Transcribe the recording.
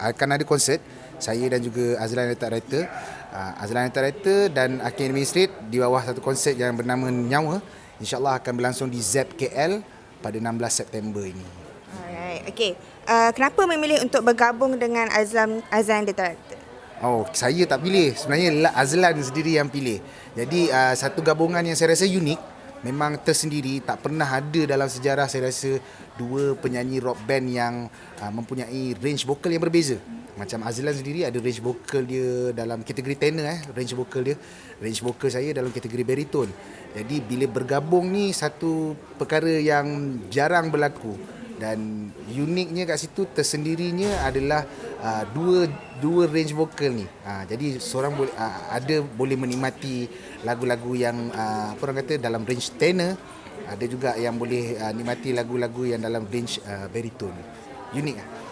Akan ada konsert saya dan juga Azlan Letak Writer. Azlan Letak Writer dan Akin Administrate di bawah satu konsert yang bernama Nyawa, InsyaAllah akan berlangsung di ZEP KL pada 16 September ini. Alright, okay. Kenapa memilih untuk bergabung dengan Azlan Letak Writer? Saya tak pilih. Sebenarnya Azlan sendiri yang pilih. Jadi satu gabungan yang saya rasa unik, memang tersendiri, tak pernah ada dalam sejarah saya rasa dua penyanyi rock band yang mempunyai range vokal yang berbeza. Macam Azlan sendiri ada range vokal dia dalam kategori tenor, range vokal dia. Range vokal saya dalam kategori baritone. Jadi bila bergabung ni satu perkara yang jarang berlaku. Dan uniknya kat situ, tersendirinya adalah dua range vokal ni. Jadi seorang boleh menikmati lagu-lagu yang apa orang kata dalam range tenor, ada juga yang boleh nikmati lagu-lagu yang dalam range baritone. Unik.